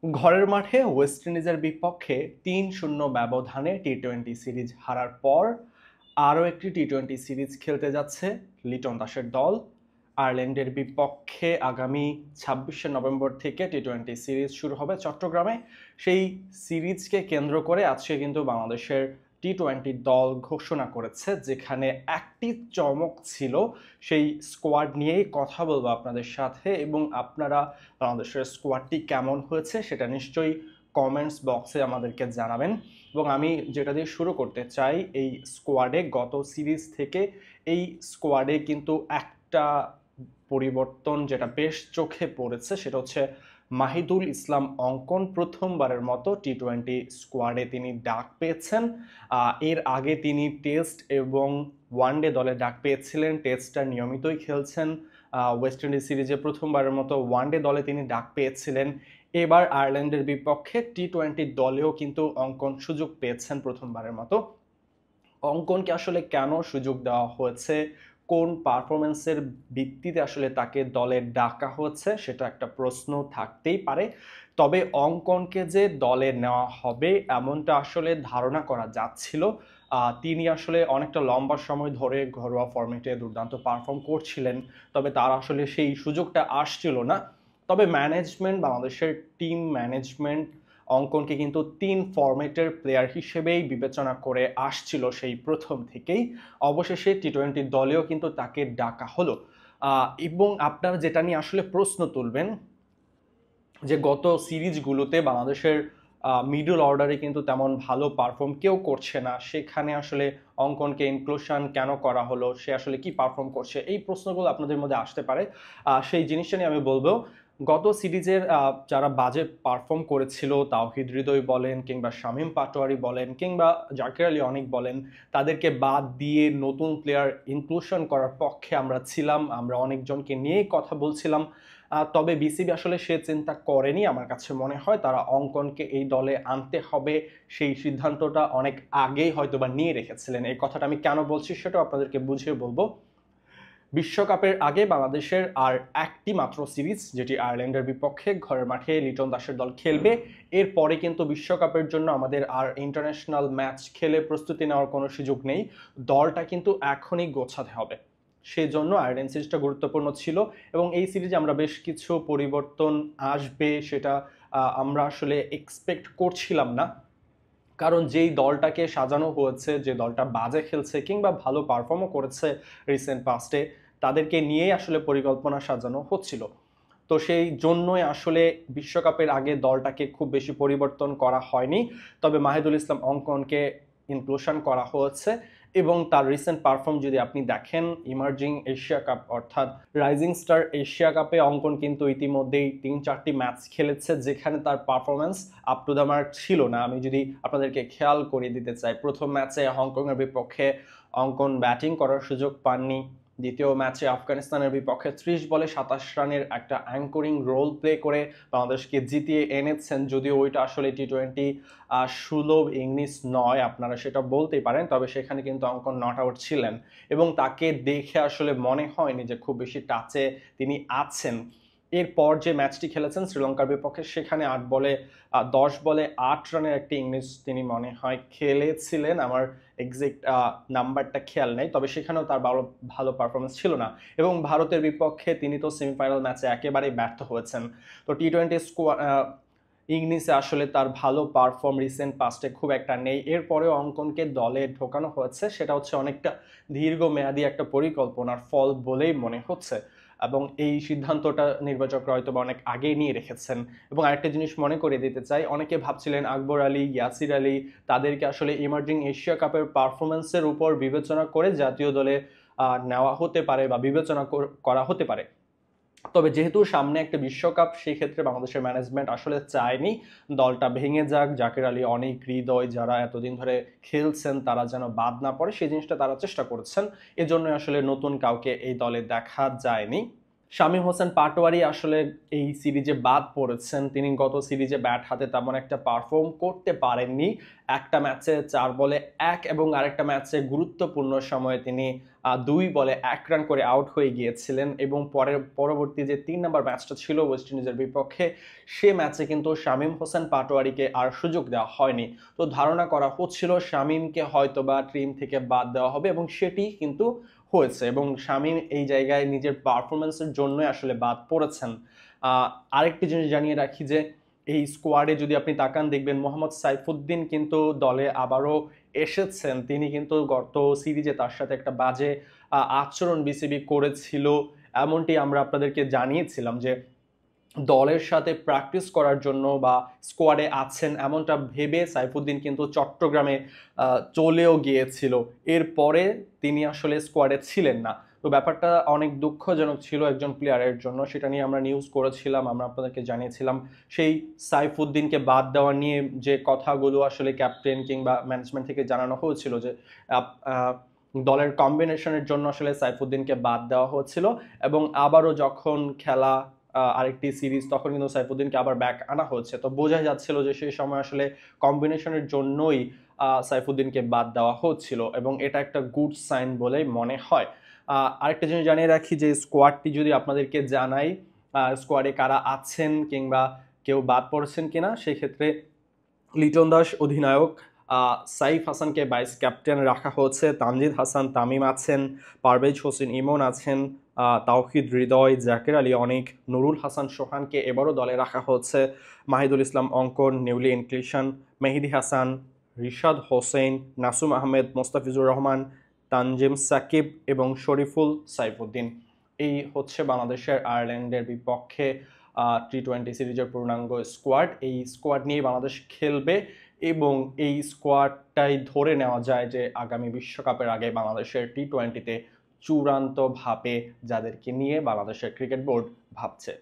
ঘরের মাঠে ওয়েস্ট ইন্ডিজের বিপক্ষে ৩-০ ব্যবধানে টি-টোয়েন্টি সিরিজ হারার পর আরও একটি টি-টোয়েন্টি সিরিজ খেলতে যাচ্ছে লিটন দাসের দল। আয়ারল্যান্ডের বিপক্ষে আগামী ২৬শে নভেম্বর থেকে টি-টোয়েন্টি সিরিজ শুরু হবে চট্টগ্রামে। সেই সিরিজকে কেন্দ্র করে আজকে কিন্তু বাংলাদেশের টি-টোয়েন্টি দল ঘোষণা করেছে, যেখানে একটি চমক ছিল। সেই স্কোয়াড নিয়েই কথা বলবো আপনাদের সাথে, এবং আপনারা বাংলাদেশের স্কোয়াডটি কেমন হয়েছে সেটা নিশ্চয়ই কমেন্টস বক্সে আমাদেরকে জানাবেন। এবং আমি যেটা দিয়ে শুরু করতে চাই, এই স্কোয়াডে গত সিরিজ থেকে এই স্কোয়াডে কিন্তু একটা পরিবর্তন যেটা বেশ চোখে পড়েছে, সেটা হচ্ছে মাহিদুল ইসলাম অঙ্কন প্রথমবারের মতো টি-টোয়েন্টি স্কোয়াডে তিনি ডাক পেয়েছেন। এর আগে তিনি টেস্ট এবং ওয়ানডে দলে ডাক পেয়েছিলেন, টেস্টটা নিয়মিতই খেলছেন। ওয়েস্ট ইন্ডিজ সিরিজে প্রথমবারের মতো ওয়ানডে দলে তিনি ডাক পেয়েছিলেন। এবার আয়ারল্যান্ডের বিপক্ষে টি-টোয়েন্টি দলেও কিন্তু অঙ্কন সুযোগ পেয়েছেন প্রথমবারের মতো। অঙ্কনকে আসলে কেন সুযোগ দেওয়া হয়েছে, কোন পারফরমেন্সের ভিত্তিতে আসলে তাকে দলে ডাকা হচ্ছে, সেটা একটা প্রশ্ন থাকতেই পারে। তবে অঙ্কনকে যে দলে নেওয়া হবে এমনটা আসলে ধারণা করা যাচ্ছিল। তিনি আসলে অনেকটা লম্বা সময় ধরে ঘরোয়া ফরম্যাটে দুর্দান্ত পারফর্ম করছিলেন, তবে তার আসলে সেই সুযোগটা আসছিল না। তবে ম্যানেজমেন্ট, বাংলাদেশের টিম ম্যানেজমেন্ট অঙ্কনকে কিন্তু ৩ ফরম্যাটের প্লেয়ার হিসেবেই বিবেচনা করে আসছিল সেই প্রথম থেকেই। অবশেষে টি-টোয়েন্টি দলেও কিন্তু তাকে ডাকা হলো। এবং আপনারা যেটা নিয়ে আসলে প্রশ্ন তুলবেন, যে গত সিরিজগুলোতে বাংলাদেশের মিডল অর্ডারে কিন্তু তেমন ভালো পারফর্ম কেউ করছে না, সেখানে আসলে অঙ্কনকে ইনক্লুশন কেন করা হলো, সে আসলে কি পারফর্ম করছে, এই প্রশ্নগুলো আপনাদের মধ্যে আসতে পারে। সেই জিনিসটা নিয়ে আমি বলবো, গত সিরিজের যারা বাজে পারফর্ম করেছিল, তাওহিদ হৃদয় বলেন কিংবা শামীম পাটোয়ারি বলেন কিংবা জাকির আলী অনেক বলেন, তাদেরকে বাদ দিয়ে নতুন প্লেয়ার ইনক্লুশন করার পক্ষে আমরা ছিলাম। আমরা অনেকজনকে নিয়েই কথা বলছিলাম। তবে বিসিবি আসলে সে চিন্তা করেনি। আমার কাছে মনে হয় তারা অঙ্কনকে এই দলে আনতে হবে সেই সিদ্ধান্তটা অনেক আগেই হয়তোবা নিয়ে রেখেছিলেন। এই কথাটা আমি কেন বলছি সেটাও আপনাদেরকে বুঝিয়ে বলবো। বিশ্বকাপের আগে বাংলাদেশের আর একটি মাত্র সিরিজ, যেটি আয়ারল্যান্ডের বিপক্ষে ঘরের মাঠে লিটন দাসের দল খেলবে। এরপরে কিন্তু বিশ্বকাপের জন্য আমাদের আর ইন্টারন্যাশনাল ম্যাচ খেলে প্রস্তুতি নেওয়ার কোনো সুযোগ নেই। দলটা কিন্তু এখনই গোছাতে হবে, সেই জন্য আয়ারল্যান্ড সিরিজটা গুরুত্বপূর্ণ ছিল। এবং এই সিরিজে আমরা বেশ কিছু পরিবর্তন আসবে সেটা আমরা আসলে এক্সপেক্ট করছিলাম না। কারণ যেই দলটাকে সাজানো হয়েছে, যে দলটা বাজে খেলছে কিংবা ভালো পারফর্মও করেছে রিসেন্ট পাস্টে, তাদেরকে নিয়েই আসলে পরিকল্পনা সাজানো হচ্ছিল। তো সেই জন্যই আসলে বিশ্বকাপের আগে দলটাকে খুব বেশি পরিবর্তন করা হয়নি। তবে মাহিদুল ইসলাম অঙ্কনকে ইনক্লুশন করা হয়েছে, এবং তার রিসেন্ট পারফর্ম যদি আপনি দেখেন, ইমার্জিং এশিয়া কাপ অর্থাৎ রাইজিং স্টার এশিয়া কাপে অঙ্কন কিন্তু ইতিমধ্যেই ৩-৪টি ম্যাচ খেলেছে, যেখানে তার performance up to the mark ছিল না। আমি যদি আপনাদেরকে খেয়াল করিয়ে দিতে চাই, প্রথম ম্যাচে হংকংয়ের বিপক্ষে অঙ্কন ব্যাটিং করার সুযোগ পাননি। দ্বিতীয় ম্যাচে আফগানিস্তানের বিপক্ষে ৩০ বলে ২৭ রানের একটা অ্যাঙ্করিং রোল প্লে করে বাংলাদেশকে জিতিয়ে এনেছেন। যদিও ওইটা আসলে টি-টোয়েন্টি সুলভ ইংলিশ নয়, আপনারা সেটা বলতেই পারেন, তবে সেখানে কিন্তু অঙ্কন নট আউট ছিলেন, এবং তাকে দেখে আসলে মনে হয়নি যে খুব বেশি টাচে তিনি আছেন। এরপর যে ম্যাচটি খেলেছেন শ্রীলঙ্কার বিপক্ষে, সেখানে 10 বলে ৮ রানের একটি ইংলিশ তিনি মনে হয় খেলেছিলেন, আমার এক্সাক্ট নাম্বারটা খেয়াল নেই, তবে সেখানেও তার ভালো পারফরমেন্স ছিল না। এবং ভারতের বিপক্ষে তিনি তো সেমিফাইনাল ম্যাচে একেবারেই ব্যর্থ হয়েছেন। তো টি-টোয়েন্টি ইংলিশে আসলে তার ভালো পারফর্ম রিসেন্ট পাস্টে খুব একটা নেই। এরপরেও অঙ্কনকে দলে ঢোকানো হয়েছে, সেটা হচ্ছে অনেকটা দীর্ঘমেয়াদী একটা পরিকল্পনার ফল বলেই মনে হচ্ছে, এবং এই সিদ্ধান্তটা নির্বাচকরা হয়তো অনেক আগেই নিয়ে রেখেছেন। এবং আরেকটা জিনিস মনে করে দিতে চাই, অনেকে ভাবছিলেন আকবর আলী, ইয়াসির আলী, তাদেরকে আসলে ইমার্জিং এশিয়া কাপের পারফরমেন্সের উপর বিবেচনা করে জাতীয় দলে নেওয়া হতে পারে বা বিবেচনা করা হতে পারে। তবে যেহেতু সামনে একটা বিশ্বকাপ, সেই ক্ষেত্রে বাংলাদেশের ম্যানেজমেন্ট আসলে চায়নি দলটা ভেঙে যাক, জাকির আলী, অনেক হৃদয় যারা এতদিন ধরে খেলছেন তারা যেন বাদ না পড়ে, সেই জিনিসটা তারা চেষ্টা করেছেন। এজন্য আসলে নতুন কাউকে এই দলে দেখা যায়নি। শামীম হোসেন পাটোয়ারি আসলে এই সিরিজে বাদ পড়েছেন। তিনি গত সিরিজে ব্যাট হাতে তেমন একটা পারফর্ম করতে পারেননি। একটা ম্যাচে 4 বলে 1 এবং আরেকটা ম্যাচে গুরুত্বপূর্ণ সময়ে তিনি 2 বলে 1 রান করে আউট হয়ে গিয়েছিলেন এবং পরবর্তী যে 3 নম্বর ম্যাচটা ছিল ওয়েস্ট ইন্ডিজের বিপক্ষে, সে ম্যাচে কিন্তু শামীম হোসেন পাটোয়ারিকে আর সুযোগ দেওয়া হয়নি। তো ধারণা করা হচ্ছিল শামীমকে হয়তোবা টিম থেকে বাদ দেওয়া হবে এবং সেটি কিন্তু হয়েছে এবং শামীম এই জায়গায় নিজের পারফরমেন্সের জন্যই আসলে বাদ পড়েছেন। আরেকটি জিনিস জানিয়ে রাখি যে এই স্কোয়াডে যদি আপনি তাকান দেখবেন মোহাম্মদ সাইফুদ্দিন কিন্তু দলে আবারও এসেছেন। তিনি কিন্তু গত সিরিজে তার সাথে একটা বাজে আচরণ বিসিবি করেছিল, এমনটি আমরা আপনাদেরকে জানিয়েছিলাম যে দলের সাথে প্র্যাকটিস করার জন্য বা স্কোয়াডে আছেন এমনটা ভেবে সাইফুদ্দিন কিন্তু চট্টগ্রামে চলেও গিয়েছিল। এরপরে তিনি আসলে স্কোয়াডে ছিলেন না। তো ব্যাপারটা অনেক দুঃখজনক ছিল একজন প্লেয়ারের জন্য, সেটা নিয়ে আমরা নিউজ করেছিলাম, আমরা আপনাদেরকে জানিয়েছিলাম। সেই সাইফুদ্দিনকে বাদ দেওয়া নিয়ে যে কথাগুলো আসলে ক্যাপ্টেন কিংবা ম্যানেজমেন্ট থেকে জানানো হয়েছিল যে দলের কম্বিনেশনের জন্য আসলে সাইফুদ্দিনকে বাদ দেওয়া হয়েছিল এবং আবারও যখন খেলা আরেকটি সিরিজ তখন কিন্তু সাইফুদ্দিনকে আবার ব্যাক আনা হচ্ছে। তো বোঝাই যাচ্ছিল যে সেই সময় আসলে কম্বিনেশনের জন্যই সাইফুদ্দিনকে বাদ দেওয়া হচ্ছিল এবং এটা একটা গুড সাইন বলেই মনে হয়। আরেকটা জিনিস জানিয়ে রাখি যে স্কোয়াডটি যদি আপনাদেরকে জানাই স্কোয়াডে কারা আছেন কিংবা কেউ বাদ পড়েছেন কিনা, সেই ক্ষেত্রে লিটন দাস অধিনায়ক, সাইফ হাসানকে ভাইস ক্যাপ্টেন রাখা হয়েছে, তানজিদ হাসান তামিম আছেন, পারভেজ হোসেন ইমন আছেন, তাওহিদ হৃদয়, জাকির আলী অনিক, নুরুল হাসান সোহানকে এবারও দলে রাখা হচ্ছে, মাহিদুল ইসলাম অঙ্কন, নিউলি ইনক্লিশন, মেহেদি হাসান, রিশাদ হোসেন, নাসুম আহমেদ, মোস্তাফিজুর রহমান, তানজিম সাকিব এবং শরীফুল সাইফুদ্দিন। এই হচ্ছে বাংলাদেশের আয়ারল্যান্ডের বিপক্ষে টি-20 সিরিজের পূর্ণাঙ্গ স্কোয়াড। এই স্কোয়াড নিয়ে বাংলাদেশ খেলবে এবং এই স্কোয়াডটাই ধরে নেওয়া যায় যে আগামী বিশ্বকাপের আগে বাংলাদেশের টি-20তে চূড়ান্তভাবে যাদেরকে নিয়ে বাংলাদেশের ক্রিকেট বোর্ড ভাবছে।